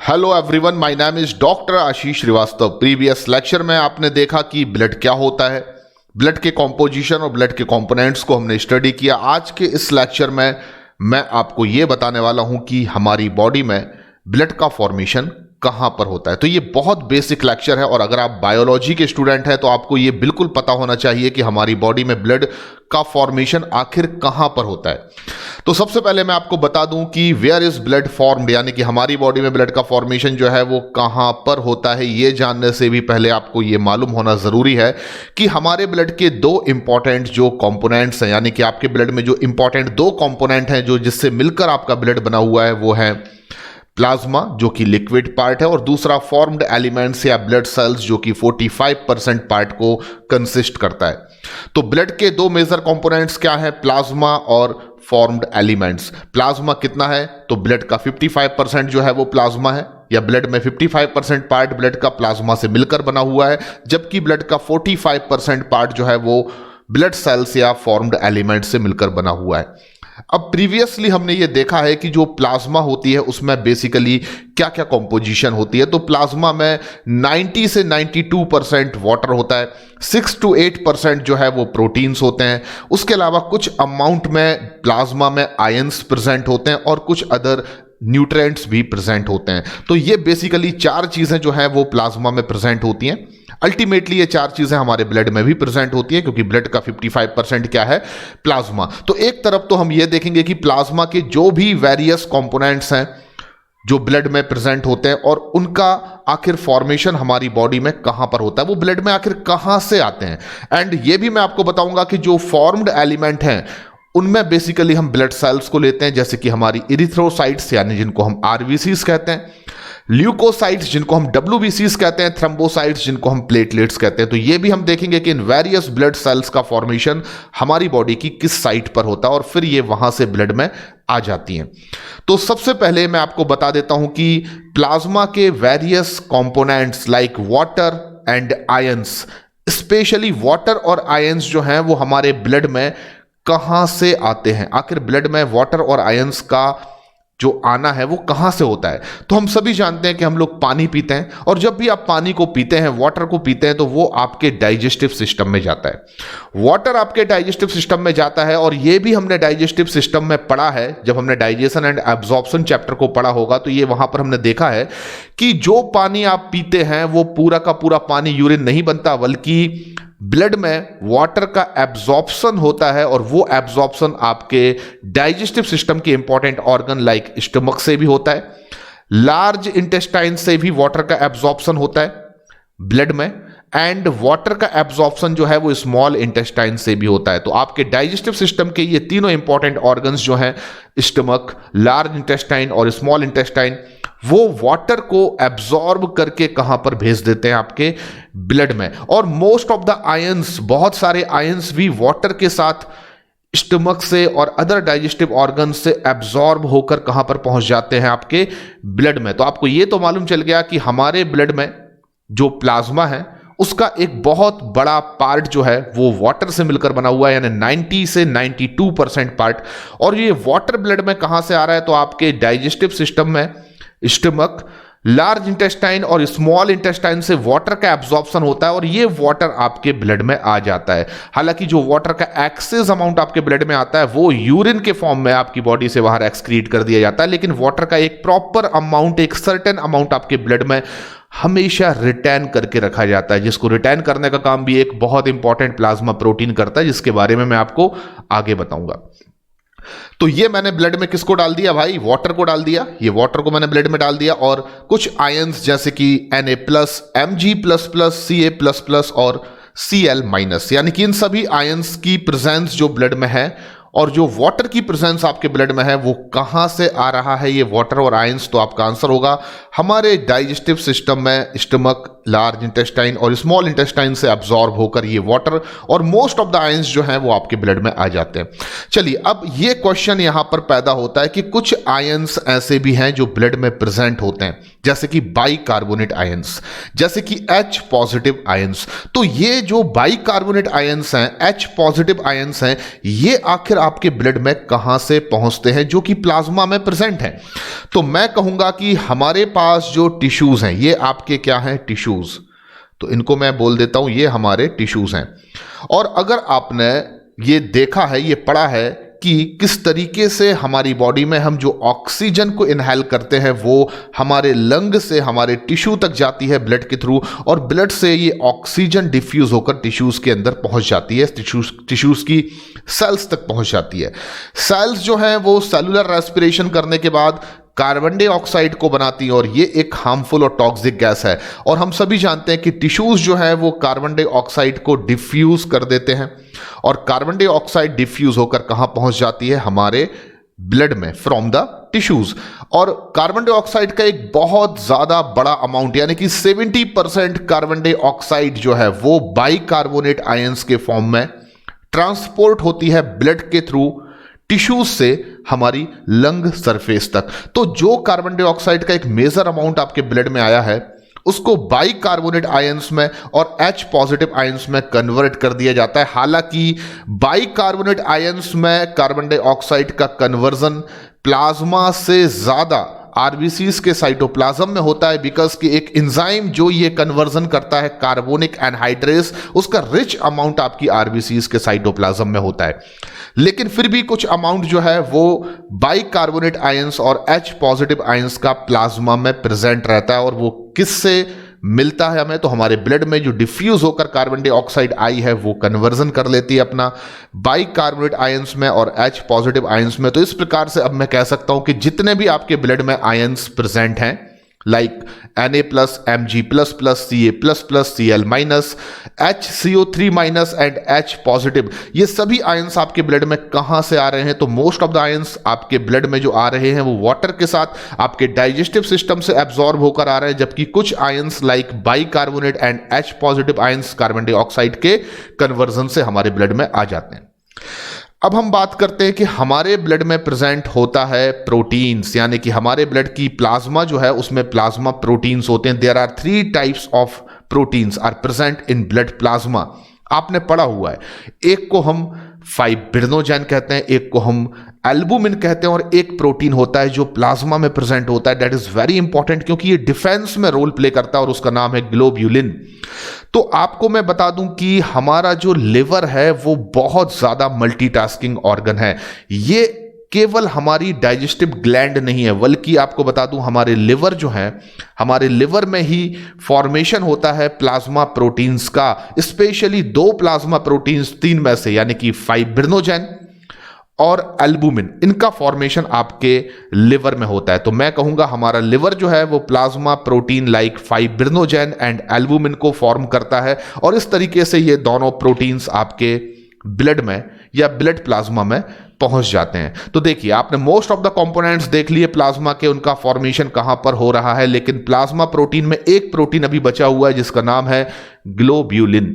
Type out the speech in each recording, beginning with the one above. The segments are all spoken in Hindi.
Hello everyone, my name is doctor Ashish Shrivastava. Previous lecture में आपने देखा कि ब्लड क्या होता है, ब्लड के कॉम्पोजिशन और ब्लड के कंपोनेंट्स को हमने स्टडी किया। आज के इस लेक्चर में मैं आपको ये बताने वाला हूं कि हमारी बॉडी में ब्लड का फॉर्मेशन कहां पर होता है। तो ये बहुत बेसिक लेक्चर है और अगर आप बायोलॉजी के स्टूडेंट हैं तो आपको ये बिल्कुल पता होना चाहिए कि हमारी बॉडी में ब्लड का फॉर्मेशन आखिर कहां पर होता है। तो सबसे पहले मैं आपको बता दूं कि वेयर इज ब्लड फॉर्म्ड, यानी कि हमारी बॉडी में ब्लड का फॉर्मेशन जो है वो कहां पर होता है। ये जानने से भी पहले आपको ये मालूम होना जरूरी है कि हमारे ब्लड के दो इंपॉर्टेंट जो कंपोनेंट्स हैं, यानी कि आपके ब्लड में जो इंपॉर्टेंट दो कंपोनेंट हैं जो जिससे मिलकर आपका ब्लड बना हुआ है, वो है प्लाज्मा जो कि लिक्विड पार्ट है और दूसरा फॉर्म्ड एलिमेंट्स या ब्लड सेल्स जो कि 45% पार्ट को कंसिस्ट करता है। तो ब्लड के दो मेजर कंपोनेंट्स क्या है, प्लाज्मा और फॉर्म्ड एलिमेंट्स। प्लाज्मा कितना है, तो ब्लड का 55% जो है वो प्लाज्मा है, या ब्लड में 55% पार्ट ब्लड का प्लाज्मा से मिलकर बना हुआ है, जबकि ब्लड का 45% पार्ट जो है वो ब्लड सेल्स या फॉर्म्ड एलिमेंट से मिलकर बना हुआ है। अब प्रीवियसली हमने ये देखा है कि जो प्लाज्मा होती है उसमें बेसिकली क्या क्या कंपोजिशन होती है। तो प्लाज्मा में 90 से 92% वाटर होता है, 6 to 8% जो है वो प्रोटीन्स होते हैं। उसके अलावा कुछ अमाउंट में प्लाज्मा में आयंस प्रेजेंट होते हैं और कुछ अदर न्यूट्रिएंट्स भी प्रेजेंट होते हैं। तो ये बेसिकली चार चीजें जो है वो प्लाज्मा में प्रेजेंट होती हैं। अल्टीमेटली ये चार चीजें हमारे ब्लड में भी प्रेजेंट होती है क्योंकि ब्लड का 55% क्या है, प्लाज्मा। तो एक तरफ तो हम ये देखेंगे कि प्लाज्मा के जो भी वेरियस कंपोनेंट्स हैं जो ब्लड में प्रेजेंट होते हैं और उनका आखिर फॉर्मेशन हमारी बॉडी में कहां पर होता है, वो ब्लड में आखिर कहां से आते हैं। एंड ये भी मैं आपको बताऊंगा कि जो फॉर्म्ड एलिमेंट हैं उनमें बेसिकली हम ब्लड सेल्स को लेते हैं, जैसे कि हमारी इरिथ्रोसाइट्स यानी जिनको हम आरबीसीज कहते हैं, ल्यूकोसाइट्स जिनको हम डब्ल्यूबीसीज कहते हैं, थ्रोम्बोसाइट्स जिनको हम प्लेटलेट्स कहते हैं। तो ये भी हम देखेंगे कि इन वेरियस ब्लड सेल्स का फॉर्मेशन हमारी बॉडी की किस साइट पर होता है और फिर ये वहां से ब्लड में आ जाती हैं। तो सबसे पहले मैं आपको बता देता हूं कि प्लाज्मा के various components like water and ions, specially water और आयंस जो हैं वो हमारे ब्लड में कहां से आते हैं। आखिर ब्लड में वाटर और आयंस का जो आना है वो कहां से होता है। तो हम सभी जानते हैं कि हम लोग पानी पीते हैं और जब भी आप पानी को पीते हैं, वाटर को पीते हैं, तो वो आपके डाइजेस्टिव सिस्टम में जाता है। वाटर आपके डाइजेस्टिव सिस्टम में जाता है और ये भी हमने डाइजेस्टिव सिस्टम में पढ़ा है। जब हमने डाइजेशन एंड एब्जॉर्प्शन चैप्टर को पढ़ा होगा तो ये वहां पर हमने देखा है कि जो पानी आप पीते हैं वो पूरा का पूरा पानी यूरिन नहीं बनता, बल्कि ब्लड में वाटर का एब्जॉर्प्शन होता है और वो एब्जॉर्प्शन आपके डाइजेस्टिव सिस्टम के इंपॉर्टेंट ऑर्गन लाइक स्टमक से भी होता है, लार्ज इंटेस्टाइन से भी वाटर का एब्जॉर्प्शन होता है ब्लड में, एंड वाटर का एब्जॉर्प्शन जो है वो स्मॉल इंटेस्टाइन से भी होता है। तो आपके डाइजेस्टिव सिस्टम के ये तीनों इंपॉर्टेंट ऑर्गन्स जो हैं, स्टमक, लार्ज इंटेस्टाइन और स्मॉल इंटेस्टाइन, वो वाटर को एब्जॉर्ब करके कहां पर भेज देते हैं, आपके ब्लड में। और मोस्ट ऑफ द आयंस, बहुत सारे आयंस भी वाटर के साथ स्टमक से और अदर डाइजेस्टिव ऑर्गन से एब्जॉर्ब होकर कहां पर पहुंच जाते हैं, आपके ब्लड में। तो आपको यह तो मालूम चल गया कि हमारे ब्लड में जो प्लाज्मा है उसका एक बहुत बड़ा पार्ट जो है वो वाटर से मिलकर बना हुआ है, यानी 90 से 92% पार्ट। और ये वाटर ब्लड में कहां से आ रहा है, तो आपके डाइजेस्टिव सिस्टम में स्टमक, लार्ज इंटेस्टाइन और स्मॉल इंटेस्टाइन से वाटर का एब्जॉर्प्शन होता है और ये वाटर आपके ब्लड में आ जाता है। हालांकि जो वाटर का एक्सेस अमाउंट आपके ब्लड में आता है वो यूरिन के फॉर्म में आपकी बॉडी से बाहर एक्सक्रीट कर दिया जाता है, लेकिन वाटर का एक प्रॉपर अमाउंट, एक सर्टेन अमाउंट आपके ब्लड में हमेशा रिटेन करके रखा जाता है, जिसको रिटेन करने का काम भी एक बहुत इंपॉर्टेंट प्लाज्मा प्रोटीन करता है, जिसके बारे में मैं आपको आगे बताऊंगा। तो ये मैंने ब्लड में किसको डाल दिया भाई, वाटर को डाल दिया। ये वाटर को मैंने ब्लड में डाल दिया और कुछ आयंस जैसे कि Na+, Mg++, Ca++ और Cl-, यानी कि इन सभी आयंस की प्रेजेंस जो ब्लड में है और जो वाटर की प्रेजेंस आपके ब्लड में है वो कहां से आ रहा है, ये वाटर और आयंस। तो आपका आंसर होगा हमारे डाइजेस्टिव सिस्टम में स्टमक, लार्ज इंटेस्टाइन और स्मॉल इंटेस्टाइन से अब्जॉर्ब होकर ये वाटर और मोस्ट ऑफ द आयंस जो हैं वो आपके ब्लड में आ जाते हैं। चलिए, अब ये क्वेश्चन यहां पर पैदा होता है कि कुछ आयंस ऐसे भी हैं जो ब्लड में प्रेजेंट होते हैं, जैसे कि बाइकार्बोनेट आयंस, जैसे कि H+ आयंस। तो ये जो बाइकार्बोनेट आयंस हैं, H+ आयंस हैं, ये आखिर फिर आपके ब्लड में कहां से पहुंचते हैं जो कि प्लाज्मा में प्रेजेंट हैं? तो मैं कहूंगा कि हमारे पास जो टिश्यूज हैं ये आपके क्या हैं? टिश्यूज। तो इनको मैं बोल देता हूं ये हमारे टिश्यूज हैं। और अगर आपने ये देखा है, ये पढ़ा है कि किस तरीके से हमारी बॉडी में हम जो ऑक्सीजन को इनहेल करते हैं वो हमारे लंग से हमारे टिश्यू तक जाती है ब्लड के थ्रू, और ब्लड से ये ऑक्सीजन डिफ्यूज होकर टिश्यूज के अंदर पहुंच जाती है, टिश्यूज की सेल्स तक पहुंच जाती है। सेल्स जो है वो सेलुलर रेस्पिरेशन करने के बाद कार्बन डाइऑक्साइड को बनाती है, और ये एक हार्मफुल और टॉक्सिक गैस है। और हम सभी जानते हैं कि टिश्यूज जो है वो कार्बन डाइऑक्साइड को डिफ्यूज कर देते हैं, और कार्बन डाइऑक्साइड डिफ्यूज होकर कहां पहुंच जाती है? हमारे ब्लड में, फ्रॉम द टिश्यूज। और कार्बन डाइऑक्साइड का एक बहुत ज्यादा बड़ा अमाउंट यानी कि 70% कार्बन डाइऑक्साइड जो है वो बाइकार्बोनेट आयंस के फॉर्म में ट्रांसपोर्ट होती है ब्लड के थ्रू टिश्यूज से हमारी लंग सरफेस तक। तो जो कार्बन डाइऑक्साइड का एक मेजर अमाउंट आपके ब्लड में आया है उसको बाइकार्बोनेट आयंस में और H पॉजिटिव आयंस में कन्वर्ट कर दिया जाता है। हालांकि बाइकार्बोनेट आयंस में कार्बन डाइऑक्साइड का कन्वर्जन प्लाज्मा से ज्यादा आरबीसीज के साइटोप्लाज्म में होता है, बिकॉज कि एक एंजाइम जो ये कन्वर्जन करता है कार्बोनिक एनहाइड्रेस, उसका रिच अमाउंट आपकी आरबीसीज के साइटोप्लाज्म में होता है। लेकिन फिर भी कुछ अमाउंट जो है वो बाइकार्बोनेट आयंस और H पॉजिटिव आयंस का प्लाज्मा में प्रेजेंट रहता है। और वो किससे मिलता है हमें? तो हमारे ब्लड में जो डिफ्यूज होकर कार्बन डाइऑक्साइड आई है वो कन्वर्जन कर लेती है अपना बाइकार्बोनेट आयंस में और H पॉजिटिव आयंस में। तो इस प्रकार से अब मैं कह सकता हूं कि जितने भी आपके ब्लड में आयंस प्रेजेंट हैं, like Na+, Mg++, Ca++, Cl-, HCO3- and H positive, ये सभी आयंस आपके ब्लड में कहां से आ रहे हैं? तो मोस्ट ऑफ द आयंस आपके ब्लड में जो आ रहे हैं वो वाटर के साथ आपके डाइजेस्टिव सिस्टम से एब्जॉर्ब होकर आ रहे हैं, जबकि कुछ ions like bicarbonate and H positive ions carbon dioxide के कन्वर्जन से हमारे ब्लड में आ जाते हैं। अब हम बात करते हैं कि हमारे ब्लड में प्रेजेंट होता है प्रोटीन्स, यानी कि हमारे ब्लड की प्लाज्मा जो है उसमें प्लाज्मा प्रोटीन्स होते हैं। There are 3 types of proteins are present in blood plasma. आपने पढ़ा हुआ है, एक को हम फाइब्रिनोजेन कहते हैं, एक को हम एल्बुमिन कहते हैं, और एक प्रोटीन होता है जो प्लाज्मा में प्रेजेंट होता है, दैट इज वेरी इंपॉर्टेंट क्योंकि ये डिफेंस में रोल प्ले करता है, और उसका नाम है ग्लोब्यूलिन। तो आपको मैं बता दूं कि हमारा जो लिवर है वो बहुत ज्यादा मल्टीटास्किंग ऑर्गन है। ये केवल हमारी डाइजेस्टिव ग्लैंड नहीं है, बल्कि आपको बता दूं हमारे लिवर जो है, हमारे लिवर में ही फॉर्मेशन होता है प्लाज्मा प्रोटीन्स का, स्पेशली 2 प्लाज्मा प्रोटीन्स 3 में से, यानी कि फाइब्रिनोजेन और एल्बुमिन, इनका फॉर्मेशन आपके लिवर में होता है। तो मैं कहूंगा हमारा लिवर जो है वो plasma protein like fibrinogen and albumin को फॉर्म करता है, और इस तरीके से ये दोनों प्रोटीन्स आपके ब्लड में या ब्लड प्लाज्मा में पहुंच जाते हैं। तो देखिए, आपने मोस्ट ऑफ द कंपोनेंट्स देख लिए प्लाज्मा के, उनका फॉर्मेशन कहां पर हो रहा है, लेकिन प्लाज्मा प्रोटीन में एक प्रोटीन अभी बचा हुआ है जिसका नाम है ग्लोब्यूलिन।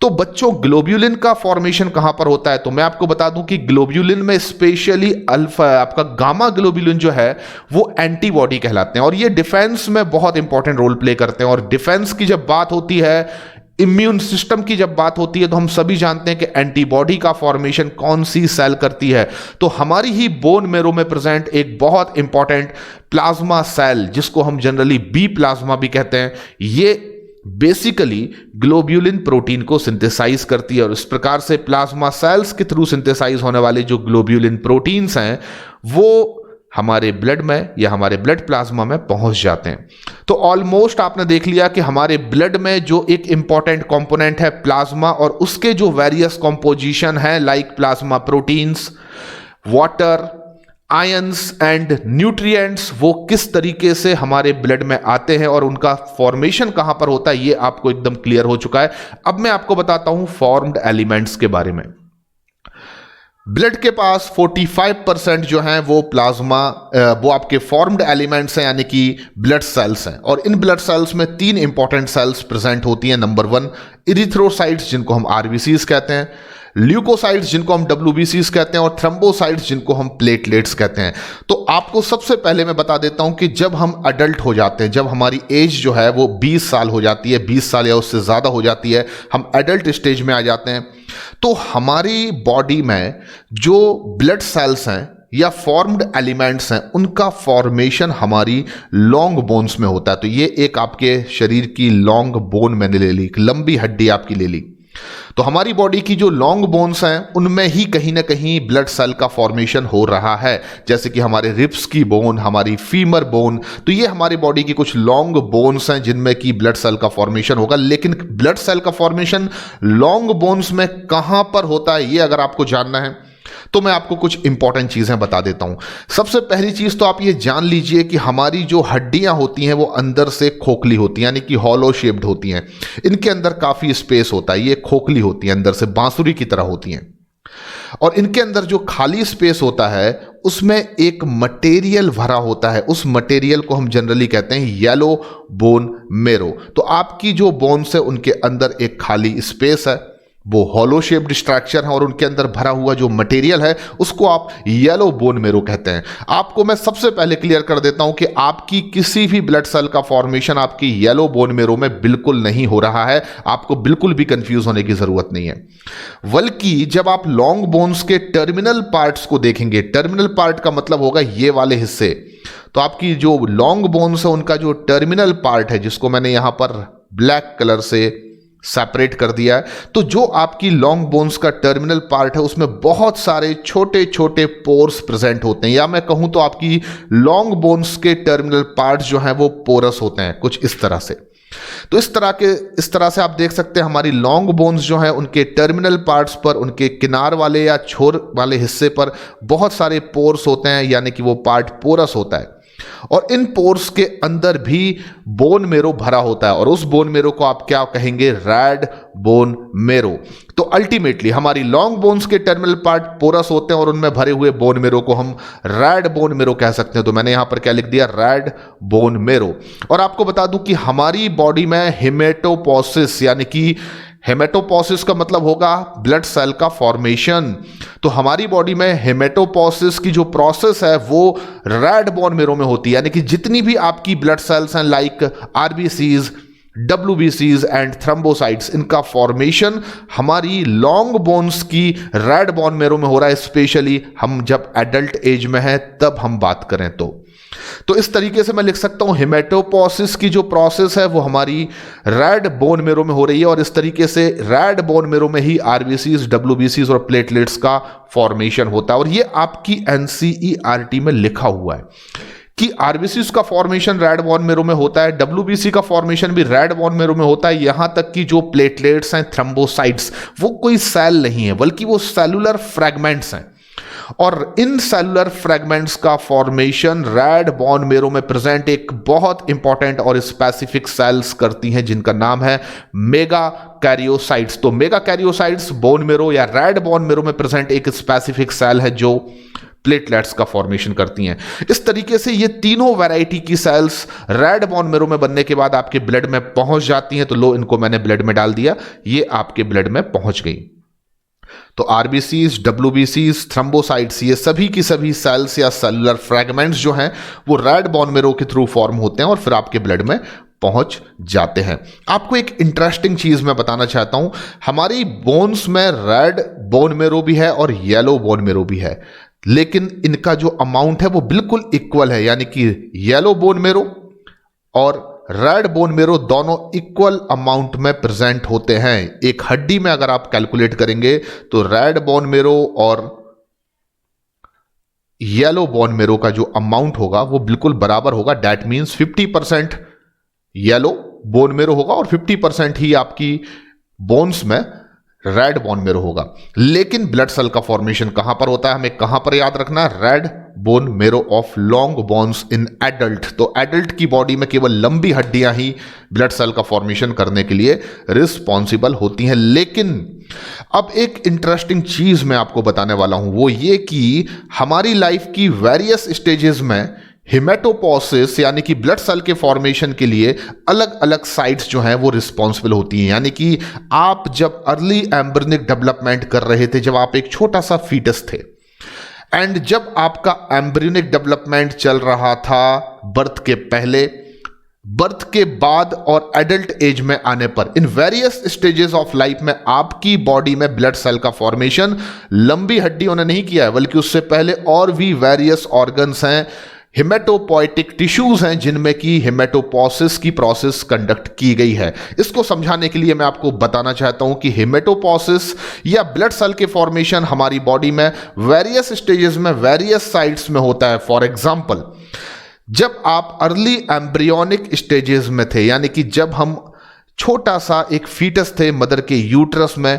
तो बच्चों, ग्लोब्यूलिन का फॉर्मेशन कहां पर होता है? तो मैं आपको बता दूं कि ग्लोब्यूलिन में स्पेशली अल्फा, आपका गामा ग्लोब्यूलिन जो है वो एंटीबॉडी कहलाते हैं, और ये डिफेंस में बहुत इंपॉर्टेंट रोल प्ले करते हैं। और डिफेंस की जब बात होती है, इम्यून सिस्टम की जब बात होती है, तो हम सभी जानते हैं कि एंटीबॉडी का फॉर्मेशन कौन सी सेल करती है? तो हमारी ही बोन मेरो में प्रेजेंट एक बहुत इंपॉर्टेंट प्लाज्मा सेल, जिसको हम जनरली बी प्लाज्मा भी कहते हैं, ये बेसिकली ग्लोब्यूलिन प्रोटीन को सिंथेसाइज करती है, और इस प्रकार से प्लाज्मा सेल्स के थ्रू सिंथेसाइज होने वाले जो ग्लोब्यूलिन प्रोटीन्स हैं वो हमारे ब्लड में या हमारे ब्लड प्लाज्मा में पहुंच जाते हैं। तो ऑलमोस्ट आपने देख लिया कि हमारे ब्लड में जो एक इंपॉर्टेंट कंपोनेंट है प्लाज्मा, और उसके जो वेरियस कंपोजिशन है like plasma proteins, water, ions and nutrients, वो किस तरीके से हमारे ब्लड में आते हैं और उनका फॉर्मेशन कहां पर होता है, ये आपको एकदम क्लियर हो चुका है। अब मैं आपको बताता हूं फॉर्म्ड एलिमेंट्स के बारे में। ब्लड के पास 45% जो है वो प्लाज्मा, वो आपके फॉर्म्ड एलिमेंट्स हैं, यानी कि ब्लड सेल्स हैं। और इन ब्लड सेल्स में 3 इंपॉर्टेंट सेल्स प्रेजेंट होती हैं। नंबर 1 इरिथ्रोसाइट्स, जिनको हम आरबीसीज कहते हैं। ल्यूकोसाइट्स जिनको हम WBCs कहते हैं और थ्रोम्बोसाइट्स जिनको हम प्लेटलेट्स कहते हैं। तो आपको सबसे पहले मैं बता देता हूं कि जब हम अडल्ट हो जाते हैं, जब हमारी एज जो है वो 20 साल हो जाती है, 20 साल या उससे ज़्यादा हो जाती है, हम एडल्ट स्टेज में आ जाते हैं, तो हमारी बॉडी में जो ब्लड सेल्स हैं या फॉर्म्ड एलिमेंट्स हैं उनका फॉर्मेशन हमारी लॉन्ग बोन्स में होता है। तो ये एक आपके शरीर की लॉन्ग बोन मैंने ले ली, लंबी हड्डी आपकी ले ली। तो हमारी बॉडी की जो लॉन्ग बोन्स हैं उनमें ही कहीं ना कहीं ब्लड सेल का फॉर्मेशन हो रहा है, जैसे कि हमारे रिब्स की बोन, हमारी फीमर बोन। तो ये हमारी बॉडी की कुछ लॉन्ग बोन्स हैं जिनमें कि ब्लड सेल का फॉर्मेशन होगा। लेकिन ब्लड सेल का फॉर्मेशन लॉन्ग बोन्स में कहां पर होता है, ये अगर आपको जानना है तो मैं आपको कुछ इंपॉर्टेंट चीजें बता देता हूं। सबसे पहली चीज तो आप ये जान लीजिए कि हमारी जो हड्डियां होती हैं वो अंदर से खोखली होती हैं, यानी कि हॉलो शेप्ड होती हैं। इनके अंदर काफी स्पेस होता है, ये खोखली होती हैं, अंदर से बांसुरी की तरह होती हैं। और इनके अंदर जो खाली स्पेस होता है उसमें एक मटेरियल भरा होता है। उस मटेरियल को हम जनरली कहते हैं येलो बोन मेरो। तो आपकी जो बोन्स है उनके अंदर एक खाली स्पेस है, वो हॉलो शेप्ड स्ट्रक्चर है, और उनके अंदर भरा हुआ जो मटेरियल है उसको आप येलो बोन मेरो कहते हैं। आपको मैं सबसे पहले क्लियर कर देता हूं कि आपकी किसी भी ब्लड सेल का फॉर्मेशन आपकी येलो बोन मेरो में बिल्कुल नहीं हो रहा है। आपको बिल्कुल भी कंफ्यूज होने की जरूरत नहीं है। बल्कि जब आप लॉन्ग बोन्स के टर्मिनल पार्ट्स को देखेंगे, टर्मिनल पार्ट का मतलब होगा ये वाले हिस्से, तो आपकी जो लॉन्ग बोन्स है उनका जो टर्मिनल पार्ट है, जिसको मैंने यहां पर ब्लैक कलर से सेपरेट कर दिया है, तो जो आपकी लॉन्ग बोन्स का टर्मिनल पार्ट है उसमें बहुत सारे छोटे छोटे पोर्स प्रेजेंट होते हैं, या मैं कहूं तो आपकी लॉन्ग बोन्स के टर्मिनल पार्ट्स जो हैं वो पोरस होते हैं, कुछ इस तरह से। तो इस तरह से आप देख सकते हैं हमारी लॉन्ग बोन्स जो हैं उनके टर्मिनल पार्ट्स पर, उनके किनार वाले या छोर वाले हिस्से पर बहुत सारे पोर्स होते हैं, यानी कि वो पार्ट पोरस होता है। और इन पोर्स के अंदर भी बोन मेरो भरा होता है, और उस बोन मेरो को आप क्या कहेंगे, रैड बोन मेरो। तो अल्टीमेटली हमारी लॉन्ग बोन्स के टर्मिनल पार्ट पोरस होते हैं और उनमें भरे हुए बोन मेरो को हम रैड बोन मेरो कह सकते हैं। तो मैंने यहां पर क्या लिख दिया, रैड बोन मेरो। और आपको बता दूं कि हमारी बॉडी में हेमेटोपोसिस, यानी कि हेमेटोपोसिस का मतलब होगा ब्लड सेल का फॉर्मेशन। तो हमारी बॉडी में हेमेटोपोसिस की जो प्रोसेस है वो रेड बोन मेरो में होती है, यानी कि जितनी भी आपकी ब्लड सेल्स हैं like RBCs, WBCs and thrombocytes, इनका फॉर्मेशन हमारी लॉन्ग बोन्स की रेड बोन मेरो में हो रहा है। स्पेशली हम जब एडल्ट एज में हैं तब हम बात करें तो इस तरीके से मैं लिख सकता हूं हेमेटोपोसिस की जो प्रोसेस है वो हमारी रेड बोन मेरो में हो रही है, और इस तरीके से रेड बोन मेरो में ही आरबीसीज, WBCs और प्लेटलेट्स का फॉर्मेशन होता है। और ये आपकी NCERT में लिखा हुआ है कि आरबीसीज का फॉर्मेशन रेड बोन मेरो में होता है, WBC का फॉर्मेशन भी रेड बोन मेरो में होता है। यहां तक कि जो प्लेटलेट्स हैं, थ्रोम्बोसाइट्स, वो कोई सेल नहीं है बल्कि वो सेलुलर फ्रैगमेंट्स हैं, और इन सेलुलर फ्रैगमेंट्स का फॉर्मेशन रेड बोन मेरो में प्रेजेंट एक बहुत इंपॉर्टेंट और स्पेसिफिक सेल्स करती हैं जिनका नाम है मेगा कैरियोसाइट्स। तो मेगा कैरियोसाइट्स बोन मेरो या रेड बोन मेरो में प्रेजेंट एक स्पेसिफिक सेल है जो प्लेटलेट्स का फॉर्मेशन करती हैं। इस तरीके से ये तीनों वैरायटी की सेल्स रेड बोन मेरो में बनने के बाद आपके ब्लड में पहुंच जाती हैं। तो लो, इनको मैंने ब्लड में डाल दिया, ये आपके ब्लड में पहुंच गई। तो आरबीसीज, WBCs, थ्रोम्बोसाइट्स, ये सभी की सभी सेल्स या सेलुलर फ्रैगमेंट्स जो हैं वो रेड बोन मेरो के थ्रू फॉर्म होते हैं और फिर आपके ब्लड में पहुंच जाते हैं। आपको एक इंटरेस्टिंग चीज मैं बताना चाहता हूं, हमारी बोन्स में रेड बोन मेरो भी है और येलो बोन मेरो भी है, लेकिन इनका जो अमाउंट है वो बिल्कुल इक्वल है, यानी कि येलो बोन मेरो और रेड बोन मेरो दोनों इक्वल अमाउंट में प्रेजेंट होते हैं। एक हड्डी में अगर आप कैलकुलेट करेंगे तो रेड बोन मेरो और येलो बोन मेरो का जो अमाउंट होगा वो बिल्कुल बराबर होगा। That means 50% yellow bone marrow होगा और 50% ही आपकी बोन्स में रेड बोन मेरो होगा। लेकिन ब्लड सेल का फॉर्मेशन कहां पर होता है, हमें कहां पर याद रखना है, red bone marrow of long bones in adult. तो एडल्ट की बॉडी में केवल लंबी हड्डियां ही ब्लड सेल का फॉर्मेशन करने के लिए रिस्पॉन्सिबल होती हैं। लेकिन अब एक इंटरेस्टिंग चीज मैं आपको बताने वाला हूं, वो ये कि हमारी लाइफ की वेरियस स्टेजेस में हेमेटोपोसिस यानी कि ब्लड सेल के फॉर्मेशन के लिए अलग अलग साइट्स जो हैं वो रिस्पॉन्सिबल होती हैं। यानी कि आप जब अर्ली एम्ब्रियोनिक डेवलपमेंट कर रहे थे, जब आप एक छोटा सा फीटस थे, एंड जब आपका एम्ब्रियोनिक डेवलपमेंट चल रहा था बर्थ के पहले, बर्थ के बाद और एडल्ट एज में आने पर, in various stages of life में आपकी बॉडी में ब्लड सेल का फॉर्मेशन लंबी हड्डियों ने नहीं किया है, बल्कि उससे पहले और भी वेरियस ऑर्गन्स हैं, हेमेटोपोइटिक टिश्यूज हैं, जिनमें की हेमेटोपोसिस की प्रोसेस कंडक्ट की गई है। इसको समझाने के लिए मैं आपको बताना चाहता हूं कि हेमेटोपोसिस या ब्लड सेल के फॉर्मेशन हमारी बॉडी में वेरियस स्टेजेस में वेरियस साइट्स में होता है। फॉर एग्जाम्पल, जब आप अर्ली एम्ब्रियोनिक स्टेजेस में थे, यानी कि जब हम छोटा सा एक फीटस थे मदर के यूट्रस में,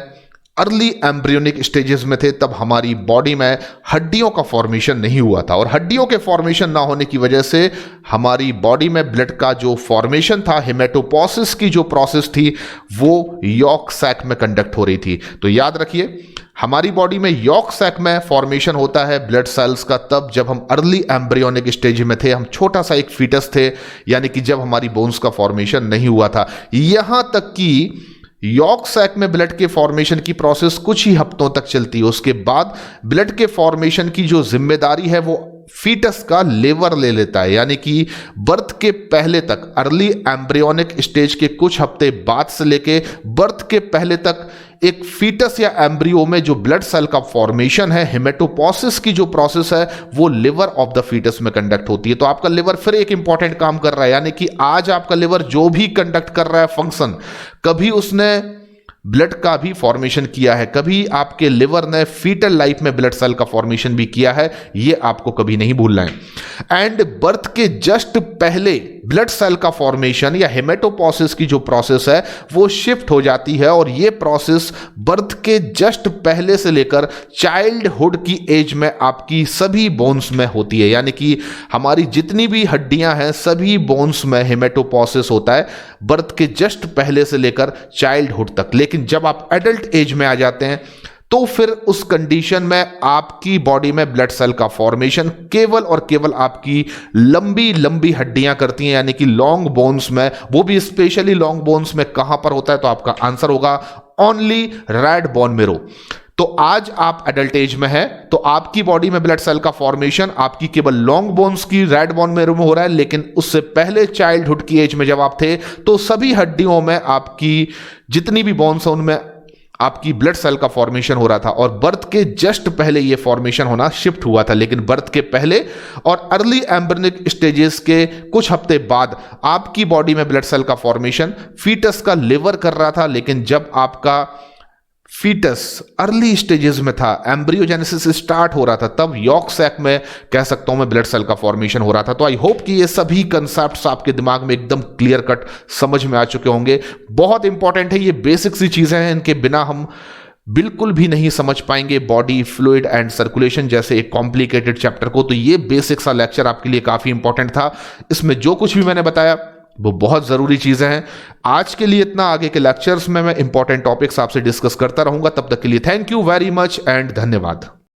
अर्ली एम्ब्रियोनिक स्टेजेस में थे, तब हमारी बॉडी में हड्डियों का फॉर्मेशन नहीं हुआ था, और हड्डियों के फॉर्मेशन ना होने की वजह से हमारी बॉडी में ब्लड का जो फॉर्मेशन था, हेमेटोपोसिस की जो प्रोसेस थी, वो यॉर्क सैक में कंडक्ट हो रही थी। तो याद रखिए, हमारी बॉडी में यॉर्क सैक में फॉर्मेशन होता है ब्लड सेल्स का तब जब हम अर्ली एम्ब्रियोनिक स्टेज में थे, हम छोटा सा एक फीटस थे, यानी कि जब हमारी बोन्स का फॉर्मेशन नहीं हुआ था। यहां तक कि यॉर्क सैक में ब्लड के फॉर्मेशन की प्रोसेस कुछ ही हफ्तों तक चलती है। उसके बाद ब्लड के फॉर्मेशन की जो जिम्मेदारी है वो फीटस का लिवर ले लेता है। यानी कि बर्थ के पहले तक, अर्ली एम्ब्रियोनिक स्टेज के कुछ हफ्ते बाद से लेके बर्थ के पहले तक एक फीटस या एम्ब्रियो में जो ब्लड सेल का फॉर्मेशन है, हेमेटोपोसिस की जो प्रोसेस है, वो लिवर ऑफ द फीटस में कंडक्ट होती है। तो आपका लिवर फिर एक इंपॉर्टेंट काम कर रहा है, यानी कि आज आपका लिवर जो भी कंडक्ट कर रहा है फंक्शन, कभी उसने ब्लड का भी फॉर्मेशन किया है, कभी आपके लिवर ने फीटल लाइफ में ब्लड सेल का फॉर्मेशन भी किया है, ये आपको कभी नहीं भूलना है। एंड बर्थ के जस्ट पहले ब्लड सेल का फॉर्मेशन या हेमेटोपोसिस की जो प्रोसेस है वो शिफ्ट हो जाती है, और ये प्रोसेस बर्थ के जस्ट पहले से लेकर चाइल्डहुड की एज में आपकी सभी बोन्स में होती है। यानी कि हमारी जितनी भी हड्डियां हैं सभी बोन्स में हेमेटोपोसिस होता है बर्थ के जस्ट पहले से लेकर चाइल्डहुड तक। लेकिन जब आप एडल्ट एज में आ जाते हैं तो फिर उस कंडीशन में आपकी बॉडी में ब्लड सेल का फॉर्मेशन केवल और केवल आपकी लंबी लंबी हड्डियां करती हैं, यानी कि लॉन्ग बोन्स में, वो भी स्पेशली लॉन्ग बोन्स में। कहां पर होता है? तो आपका आंसर होगा ओनली रेड बोन मेरो। तो आज आप एडल्ट एज में हैं तो आपकी बॉडी में ब्लड सेल का फॉर्मेशन आपकी केवल लॉन्ग बोन्स की रेड बोन मेरो में हो रहा है, लेकिन उससे पहले चाइल्डहुड की एज में जब आप थे तो सभी हड्डियों में आपकी जितनी भी बोन्स हैं उनमें आपकी ब्लड सेल का फॉर्मेशन हो रहा था, और बर्थ के जस्ट पहले यह फॉर्मेशन होना शिफ्ट हुआ था। लेकिन बर्थ के पहले और अर्ली एम्ब्रियोनिक स्टेजेस के कुछ हफ्ते बाद आपकी बॉडी में ब्लड सेल का फॉर्मेशन फीटस का लिवर कर रहा था। लेकिन जब आपका फीटस अर्ली स्टेजेस में था, एम्ब्रियोजेनेसिस स्टार्ट हो रहा था, तब यॉर्क सैक में कह सकता हूं मैं ब्लड सेल का फॉर्मेशन हो रहा था। तो आई होप कि ये सभी कंसेप्ट्स आपके दिमाग में एकदम क्लियर कट समझ में आ चुके होंगे। बहुत इंपॉर्टेंट है, ये बेसिक सी चीजें हैं, इनके बिना हम बिल्कुल भी नहीं समझ पाएंगे बॉडी फ्लूइड एंड सर्कुलेशन जैसे एक कॉम्प्लिकेटेड चैप्टर को। तो ये बेसिक सा लेक्चर आपके लिए काफी इंपॉर्टेंट था। इसमें जो कुछ भी मैंने बताया वो बहुत ज़रूरी चीज़ें हैं। आज के लिए इतना, आगे के लेक्चर्स में मैं इंपॉर्टेंट टॉपिक्स आपसे डिस्कस करता रहूंगा। तब तक के लिए thank you very much and धन्यवाद।